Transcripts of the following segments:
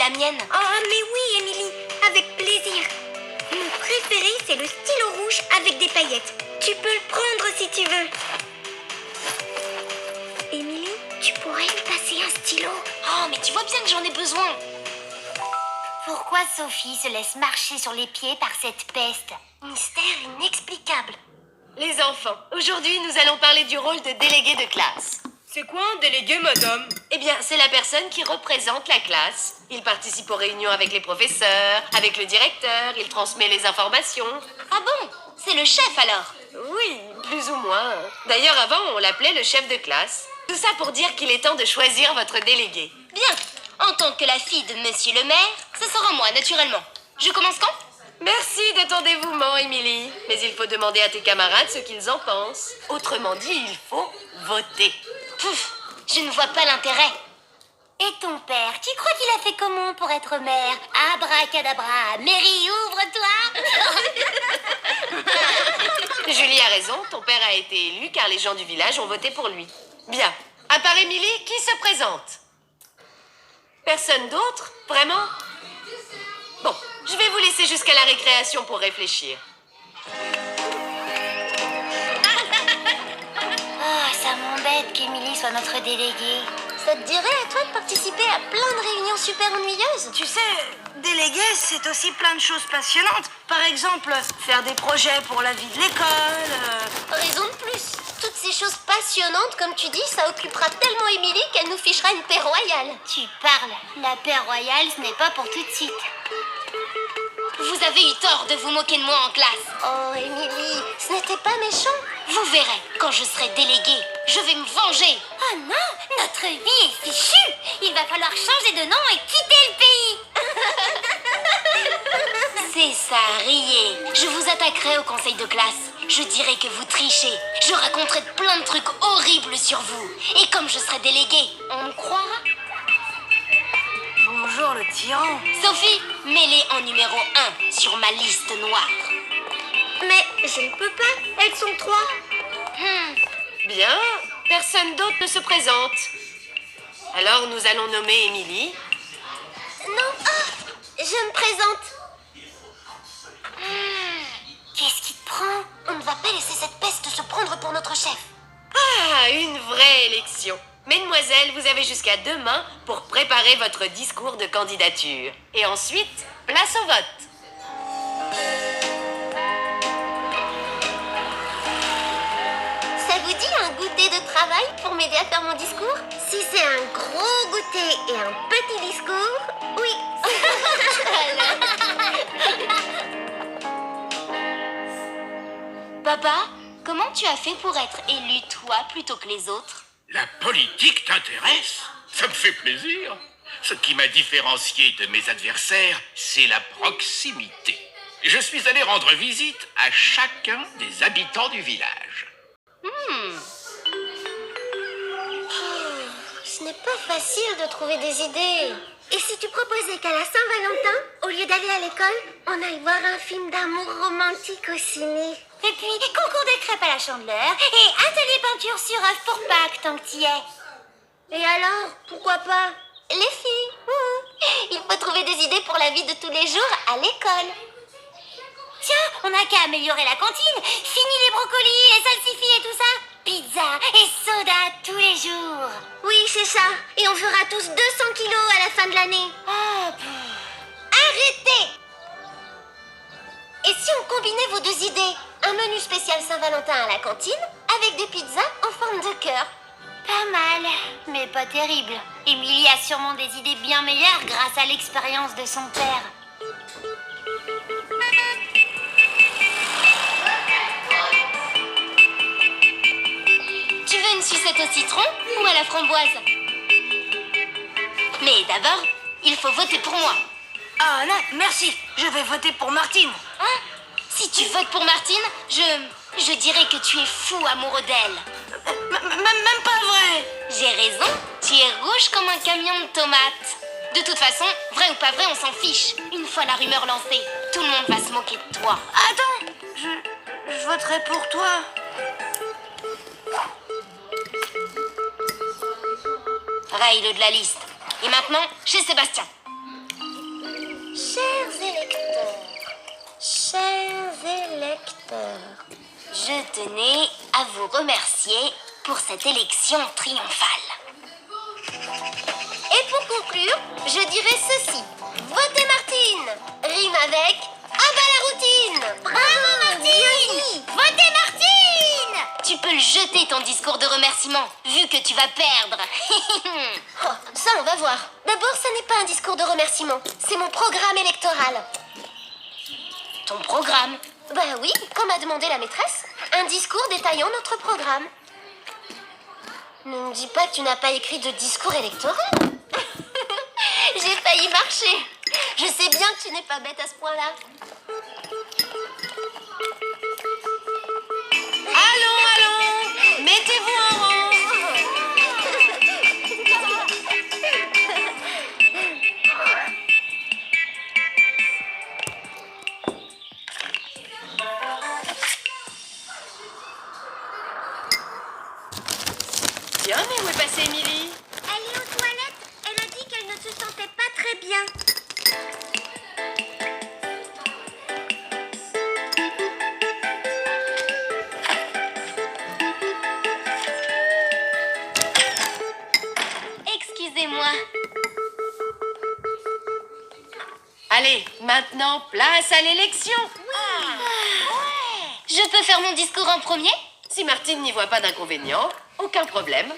la mienne. Oh, mais oui, Émilie, avec plaisir. Mon préféré, c'est le stylo rouge avec des paillettes. Tu peux le prendre si tu veux. Émilie, tu pourrais me passer un stylo? Oh, mais tu vois bien que j'en ai besoin. Pourquoi Sophie se laisse marcher sur les pieds par cette peste? Mystère inexplicable. Les enfants, aujourd'hui nous allons parler du rôle de délégué de classe. C'est quoi un délégué, madame? Eh bien, c'est la personne qui représente la classe. Il participe aux réunions avec les professeurs, avec le directeur, il transmet les informations. Ah bon? C'est le chef alors? Oui, plus ou moins. D'ailleurs, avant, on l'appelait le chef de classe. Tout ça pour dire qu'il est temps de choisir votre délégué. Bien. En tant que la fille de monsieur le maire, ce sera moi, naturellement. Je commence quand? Merci de ton dévouement, Émilie. Mais il faut demander à tes camarades ce qu'ils en pensent. Autrement dit, il faut voter. Pouf, je ne vois pas l'intérêt. Et ton père, tu crois qu'il a fait comment pour être maire? Abracadabra, Mary, ouvre-toi! Julie a raison, ton père a été élu car les gens du village ont voté pour lui. Bien. À part Émilie, qui se présente? Personne d'autre? Vraiment? Bon, je vais vous laisser jusqu'à la récréation pour réfléchir. Oh, ça m'embête qu'Émilie soit notre déléguée. Ça te dirait à toi de participer à plein de réunions super ennuyeuses? Tu sais, déléguer, c'est aussi plein de choses passionnantes. Par exemple, faire des projets pour la vie de l'école. Raison de plus. Toutes ces choses passionnantes, comme tu dis, ça occupera tellement Émilie qu'elle nous fichera une paix royale. Tu parles. La paix royale, ce n'est pas pour tout de suite. Vous avez eu tort de vous moquer de moi en classe. Oh, Émilie, ce n'était pas méchant. Vous verrez, quand je serai déléguée, je vais me venger. Oh non, notre vie est fichue. Il va falloir changer de nom et quitter le pays. C'est ça, riez. Je vous attaquerai au conseil de classe. Je dirai que vous trichez. Je raconterai plein de trucs horribles sur vous. Et comme je serai déléguée, on me croira. Bonjour le tyran. Sophie, mets-les en numéro 1 sur ma liste noire. Mais je ne peux pas, elles sont 3. Bien, personne d'autre ne se présente. Alors nous allons nommer Émilie. Non, je me présente. Qu'est-ce qui te prend? On ne va pas laisser cette peste se prendre pour notre chef. Ah, une vraie élection. Mesdemoiselles, vous avez jusqu'à demain pour préparer votre discours de candidature. Et ensuite, place au vote. Ça vous dit un goûter de travail pour m'aider à faire mon discours? Si c'est un gros goûter et un petit discours, oui. Papa, comment tu as fait pour être élu toi plutôt que les autres? La politique t'intéresse? Ça me fait plaisir. Ce qui m'a différencié de mes adversaires, c'est la proximité. Je suis allé rendre visite à chacun des habitants du village. Ce n'est pas facile de trouver des idées. Et si tu proposais qu'à la Saint-Valentin, au lieu d'aller à l'école, on aille voir un film d'amour romantique au ciné? Et puis, concours de crêpes à la Chandeleur et atelier peinture sur œuf pour Pâques, tant que t'y es. Et alors, pourquoi pas? Les filles, il faut trouver des idées pour la vie de tous les jours à l'école. Tiens, on n'a qu'à améliorer la cantine. Fini les brocolis, les salsifis et tout ça. Pizza et soda tous les jours. Oui, c'est ça. Et on fera tous 200 kilos à la fin de l'année. Oh, Arrêtez! Et si on combinait vos deux idées? Un menu spécial Saint-Valentin à la cantine avec des pizzas en forme de cœur. pas mal, mais pas terrible. Émilie a sûrement des idées bien meilleures grâce à l'expérience de son père. Tu veux une sucette au citron ou à la framboise? Mais d'abord, il faut voter pour moi. Ah non, merci. Je vais voter pour Martine. Hein? Si tu votes pour Martine, je dirais que tu es fou amoureux d'elle. Même pas vrai. J'ai raison, tu es rouge comme un camion de tomates. De toute façon, vrai ou pas vrai, on s'en fiche. Une fois la rumeur lancée, tout le monde va se moquer de toi. Attends, je voterai pour toi. Raye-le de la liste. Et maintenant, chez Sébastien. Je tenais à vous remercier pour cette élection triomphale. Et pour conclure, je dirais ceci. Votez Martine. Rime avec à bas la routine. Bravo Martine! Votez Martine! Tu peux le jeter ton discours de remerciement, vu que tu vas perdre. Oh, ça, on va voir. D'abord, ce n'est pas un discours de remerciement. C'est mon programme électoral. Ton programme. Bah oui, comme a demandé la maîtresse. Un discours détaillant notre programme. Ne me dis pas que tu n'as pas écrit de discours électoral. J'ai failli marcher. Je sais bien que tu n'es pas bête à ce point-là. Allons, mettez-vous en rang. Bien, mais où est passée Émilie? Elle est aux toilettes. Elle a dit qu'elle ne se sentait pas très bien. Excusez-moi. Allez, maintenant, place à l'élection. Je peux faire mon discours en premier? Si Martine n'y voit pas d'inconvénient, aucun problème.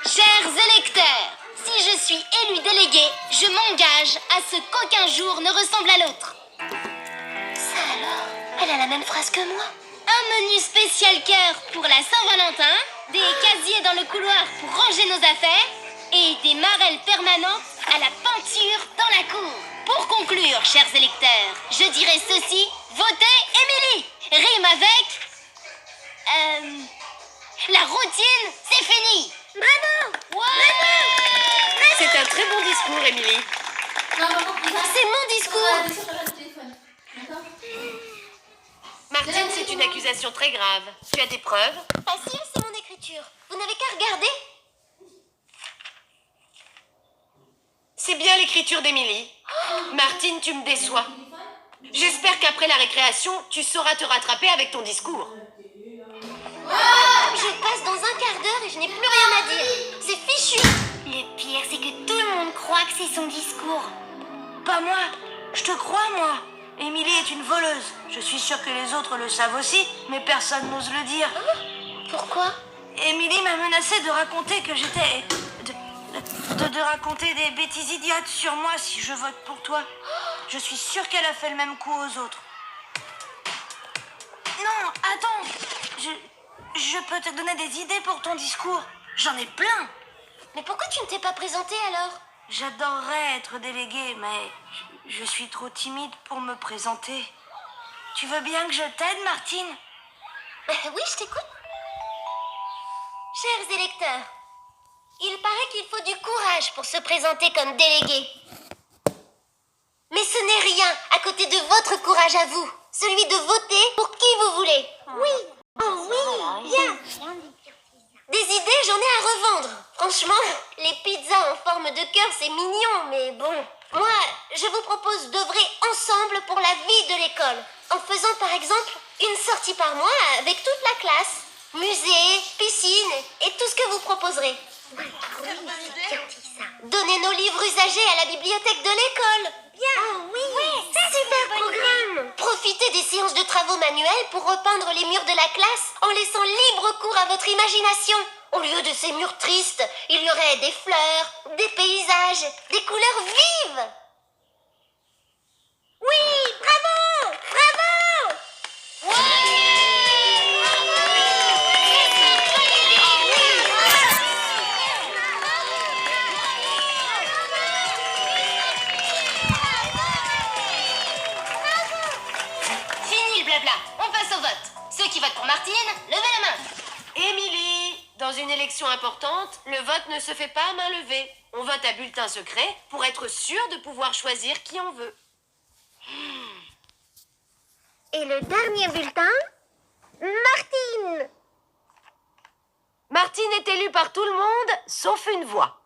Chers électeurs, si je suis élu délégué, je m'engage à ce qu'aucun jour ne ressemble à l'autre. Ça alors, elle a la même phrase que moi. Un menu spécial cœur pour la Saint-Valentin, des casiers dans le couloir pour ranger nos affaires et des marelles permanentes à la peinture dans la cour. Pour conclure, chers électeurs, je dirais ceci, votez Émilie. Rime avec... la routine, c'est fini. Bravo! Ouais. C'est un très bon discours, Émilie. C'est mon discours. Martine, c'est une accusation très grave. Tu as des preuves? Facile, c'est mon écriture. Vous n'avez qu'à regarder. C'est bien l'écriture d'Émilie. Martine, tu me déçois. J'espère qu'après la récréation, tu sauras te rattraper avec ton discours. Je passe dans un quart d'heure et je n'ai plus rien à dire. C'est fichu. Le pire, c'est que tout le monde croit que c'est son discours. Pas moi. Je te crois, moi. Émilie est une voleuse. Je suis sûre que les autres le savent aussi, mais personne n'ose le dire. Pourquoi? Émilie m'a menacé de raconter que j'étais... de raconter des bêtises idiotes sur moi si je vote pour toi. Je suis sûre qu'elle a fait le même coup aux autres. Non, attends. Je peux te donner des idées pour ton discours. J'en ai plein. Mais pourquoi tu ne t'es pas présentée alors? J'adorerais être déléguée, mais je suis trop timide pour me présenter. Tu veux bien que je t'aide, Martine? Oui, je t'écoute. Chers électeurs, il paraît qu'il faut du courage pour se présenter comme délégué. Mais ce n'est rien à côté de votre courage à vous, celui de voter pour qui vous voulez. Oui, oh oui, bien. Des idées, j'en ai à revendre. Franchement, les pizzas en forme de cœur, c'est mignon, mais bon. Moi, je vous propose d'œuvrer ensemble pour la vie de l'école, en faisant par exemple une sortie par mois avec toute la classe. Musée, piscine et tout ce que vous proposerez. Donnez nos livres usagés à la bibliothèque de l'école. Bien. Oh oui, super programme. Profitez des séances de travaux manuels pour repeindre les murs de la classe en laissant libre cours à votre imagination. Au lieu de ces murs tristes, il y aurait des fleurs, des paysages, des couleurs vives. Oui, bravo, bravo. Fini le blabla, on passe au vote. Ceux qui votent pour Martine, levez la main. Émilie, dans une élection importante, le vote ne se fait pas à main levée. On vote à bulletin secret pour être sûr de pouvoir choisir qui on veut. Et le dernier bulletin, Martine. Martine est élue par tout le monde, sauf une voix.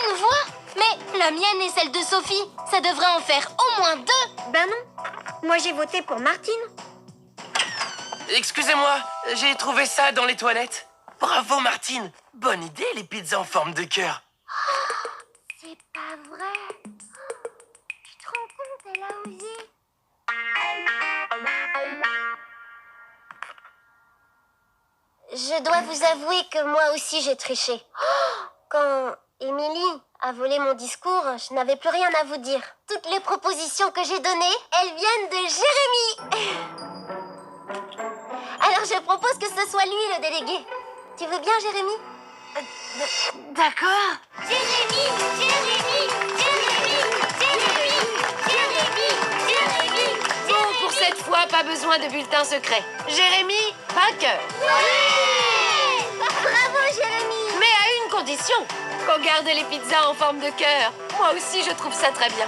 une voix. Mais la mienne et celle de Sophie, ça devrait en faire au moins 2. Ben non. Moi, j'ai voté pour Martine. Excusez-moi, j'ai trouvé ça dans les toilettes. Bravo, Martine. Bonne idée, les pizzas en forme de cœur. C'est pas vrai. Tu te rends compte, elle a osé. Je dois vous avouer que moi aussi j'ai triché. Quand Émilie a volé mon discours, je n'avais plus rien à vous dire. Toutes les propositions que j'ai données, elles viennent de Jérémy. Alors je propose que ce soit lui le délégué. Tu veux bien, Jérémy? D'accord. Jérémy, Jérémy, Jérémy, Jérémy, Jérémy, Jérémy. Bon, pour cette fois, pas besoin de bulletin secret. Jérémy, vainqueur. Ouais! Bravo, Jérémy. Mais à une condition, qu'on garde les pizzas en forme de cœur. Moi aussi, je trouve ça très bien.